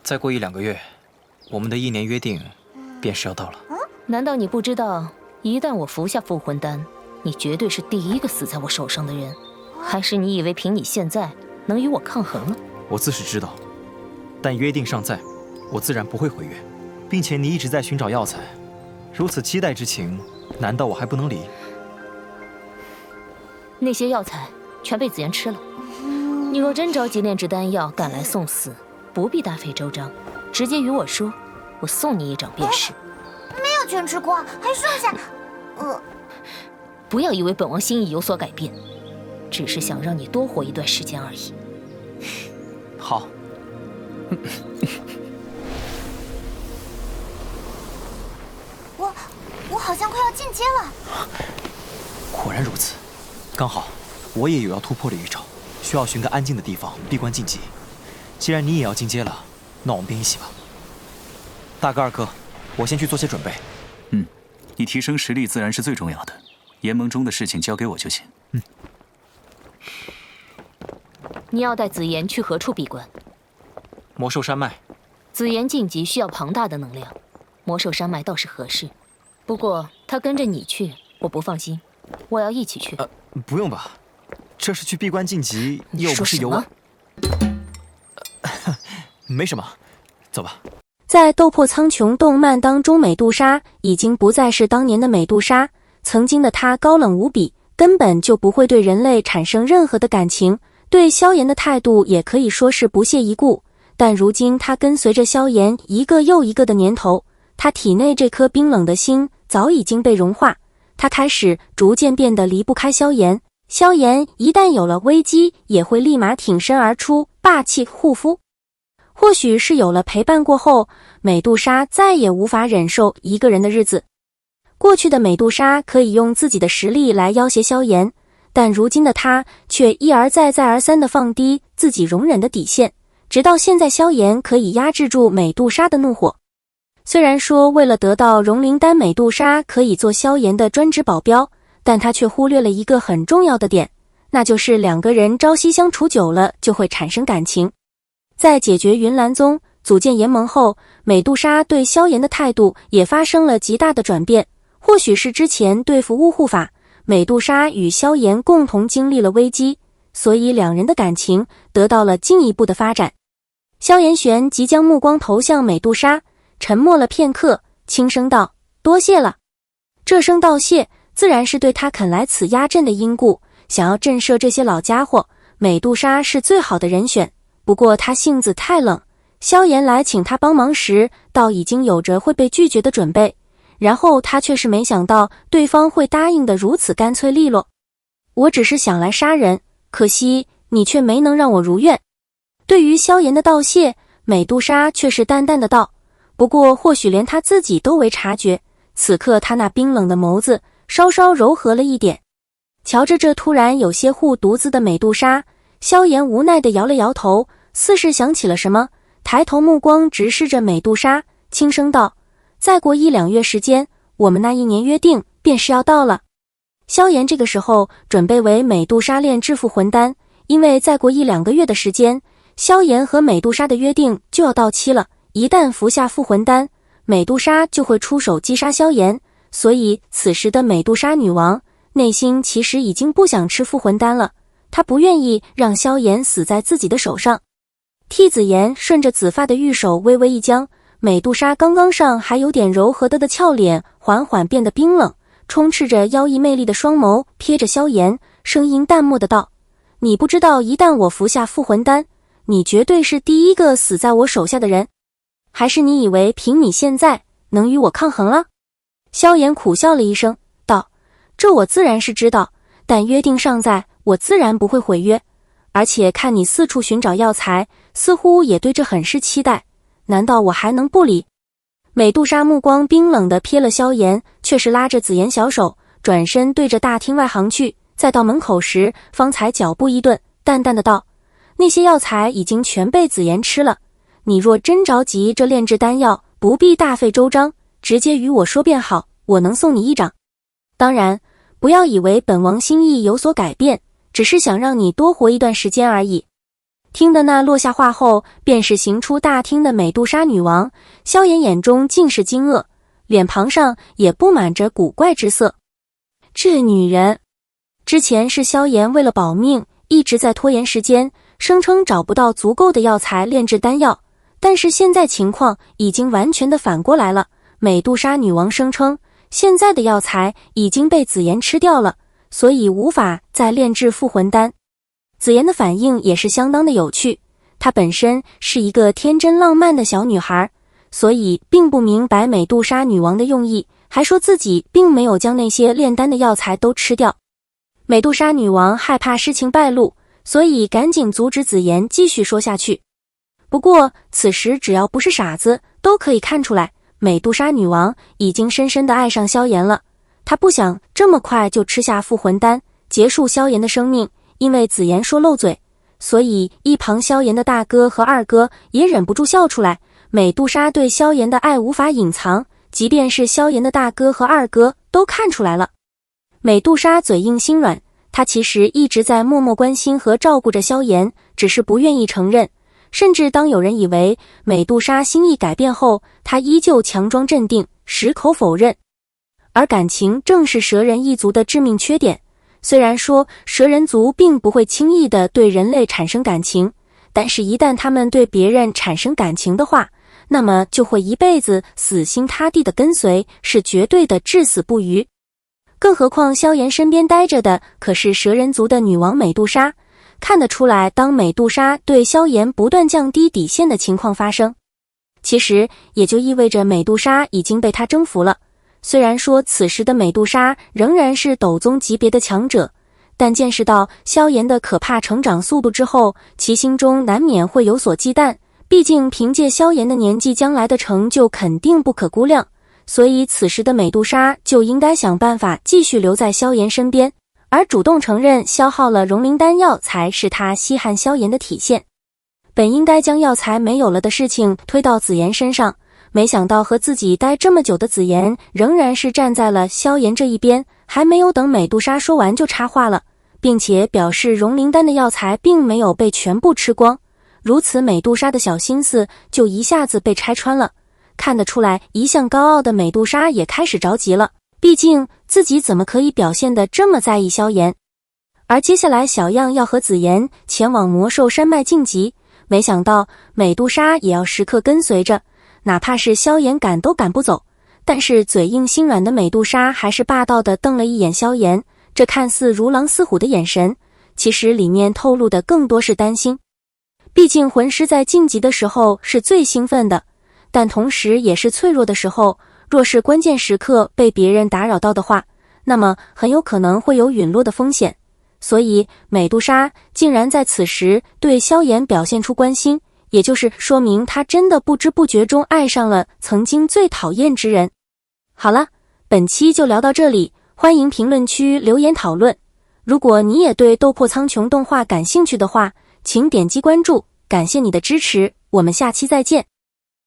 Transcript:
再过1-2个月，我们的1年约定便是要到了。难道你不知道，一旦我服下复魂丹，你绝对是第一个死在我手上的人？还是你以为凭你现在能与我抗衡了？我自是知道，但约定尚在，我自然不会毁约，并且你一直在寻找药材，如此期待之情，难道我还不能理？那些药材全被紫妍吃了。你若真着急炼制丹药赶来送死，不必大费周章，直接与我说，我送你一掌便是。没有全吃光，还剩下……不要以为本王心意有所改变，只是想让你多活一段时间而已。好。我好像快要进阶了。果然如此，刚好我也有要突破的预兆，需要寻个安静的地方闭关晋级。既然你也要进阶了，那我们便一起吧。大哥二哥，我先去做些准备。你提升实力自然是最重要的，联盟中的事情交给我就行。你要带紫妍去何处闭关？魔兽山脉。紫妍晋级需要庞大的能量，魔兽山脉倒是合适。不过他跟着你去，我不放心，我要一起去。不用吧，这是去闭关晋级，又不是游玩。没什么，走吧。在《斗破苍穹》动漫当中，美杜莎已经不再是当年的美杜莎，曾经的她高冷无比，根本就不会对人类产生任何的感情，对萧炎的态度也可以说是不屑一顾。但如今她跟随着萧炎一个又一个的年头，她体内这颗冰冷的心早已经被融化，她开始逐渐变得离不开萧炎。萧炎一旦有了危机，也会立马挺身而出，霸气护肤。或许是有了陪伴过后，美杜莎再也无法忍受一个人的日子。过去的美杜莎可以用自己的实力来要挟萧炎，但如今的她却一而再再而三地放低自己容忍的底线，直到现在萧炎可以压制住美杜莎的怒火。虽然说为了得到融灵丹，美杜莎可以做萧炎的专职保镖，但她却忽略了一个很重要的点，那就是两个人朝夕相处久了就会产生感情。在解决云岚宗组建联盟后，美杜莎对萧炎的态度也发生了极大的转变。或许是之前对付巫护法，美杜莎与萧炎共同经历了危机，所以两人的感情得到了进一步的发展。萧炎玄即将目光投向美杜莎，沉默了片刻，轻声道：“多谢了。”这声道谢自然是对他肯来此压阵的因故，想要震慑这些老家伙，美杜莎是最好的人选。不过他性子太冷，萧炎来请他帮忙时，倒已经有着会被拒绝的准备，然后他却是没想到对方会答应得如此干脆利落。我只是想来杀人，可惜你却没能让我如愿。对于萧炎的道谢，美杜莎却是淡淡的道，不过或许连他自己都未察觉，此刻他那冰冷的眸子稍稍柔和了一点。瞧着这突然有些护犊子的美杜莎，萧炎无奈地摇了摇头，似是想起了什么，抬头目光直视着美杜莎，轻声道：“再过1-2月时间，我们那1年约定便是要到了。”萧炎这个时候准备为美杜莎炼制复魂丹，因为再过1-2个月的时间，萧炎和美杜莎的约定就要到期了，一旦服下复魂丹，美杜莎就会出手击杀萧炎，所以此时的美杜莎女王内心其实已经不想吃复魂丹了，她不愿意让萧炎死在自己的手上。替紫妍顺着紫发的玉手微微一僵，美杜莎刚刚上还有点柔和的俏脸缓缓变得冰冷，充斥着妖异魅力的双眸瞥着萧炎，声音淡漠的道：“你不知道一旦我服下复魂丹，你绝对是第一个死在我手下的人？还是你以为凭你现在能与我抗衡了？”萧炎苦笑了一声道：“这我自然是知道，但约定尚在，我自然不会毁约。而且看你四处寻找药材，似乎也对这很是期待，难道我还能不理？”美杜莎目光冰冷地瞥了萧炎，却是拉着紫妍小手，转身对着大厅外行去，再到门口时，方才脚步一顿，淡淡的道：“那些药材已经全被紫妍吃了，你若真着急这炼制丹药，不必大费周章，直接与我说便好，我能送你一掌。当然，不要以为本王心意有所改变，只是想让你多活一段时间而已。”听得那落下话后，便是行出大厅的美杜莎女王。萧炎眼中尽是惊愕，脸庞上也布满着古怪之色。这女人，之前是萧炎为了保命，一直在拖延时间，声称找不到足够的药材炼制丹药。但是现在情况已经完全的反过来了，美杜莎女王声称，现在的药材已经被紫妍吃掉了，所以无法再炼制复魂丹。紫妍的反应也是相当的有趣，她本身是一个天真浪漫的小女孩，所以并不明白美杜莎女王的用意，还说自己并没有将那些炼丹的药材都吃掉。美杜莎女王害怕事情败露，所以赶紧阻止紫妍继续说下去。不过此时只要不是傻子，都可以看出来，美杜莎女王已经深深地爱上萧炎了。她不想这么快就吃下复魂丹，结束萧炎的生命。因为紫妍说漏嘴，所以一旁萧炎的大哥和二哥也忍不住笑出来。美杜莎对萧炎的爱无法隐藏，即便是萧炎的大哥和二哥都看出来了。美杜莎嘴硬心软，她其实一直在默默关心和照顾着萧炎，只是不愿意承认。甚至当有人以为美杜莎心意改变后，她依旧强装镇定，矢口否认。而感情正是蛇人一族的致命缺点。虽然说蛇人族并不会轻易地对人类产生感情，但是一旦他们对别人产生感情的话，那么就会一辈子死心塌地地跟随，是绝对的至死不渝。更何况萧炎身边待着的可是蛇人族的女王美杜莎，看得出来，当美杜莎对萧炎不断降低底线的情况发生，其实也就意味着美杜莎已经被他征服了。虽然说此时的美杜莎仍然是斗宗级别的强者，但见识到萧炎的可怕成长速度之后，其心中难免会有所忌惮。毕竟凭借萧炎的年纪，将来的成就肯定不可估量，所以此时的美杜莎就应该想办法继续留在萧炎身边，而主动承认消耗了融灵丹药才是他稀罕萧炎的体现。本应该将药材没有了的事情推到紫妍身上，没想到和自己待这么久的紫妍仍然是站在了萧炎这一边，还没有等美杜莎说完就插话了，并且表示融灵丹的药材并没有被全部吃光。如此美杜莎的小心思就一下子被拆穿了，看得出来一向高傲的美杜莎也开始着急了，毕竟自己怎么可以表现得这么在意萧炎。而接下来小样要和紫妍前往魔兽山脉晋级，没想到美杜莎也要时刻跟随着，哪怕是萧炎赶都赶不走。但是嘴硬心软的美杜莎还是霸道地瞪了一眼萧炎，这看似如狼似虎的眼神，其实里面透露的更多是担心。毕竟魂师在晋级的时候是最兴奋的，但同时也是脆弱的时候，若是关键时刻被别人打扰到的话，那么很有可能会有陨落的风险。所以美杜莎竟然在此时对萧炎表现出关心，也就是说明他真的不知不觉中爱上了曾经最讨厌之人。好了，本期就聊到这里，欢迎评论区留言讨论。如果你也对斗破苍穹动画感兴趣的话，请点击关注，感谢你的支持，我们下期再见。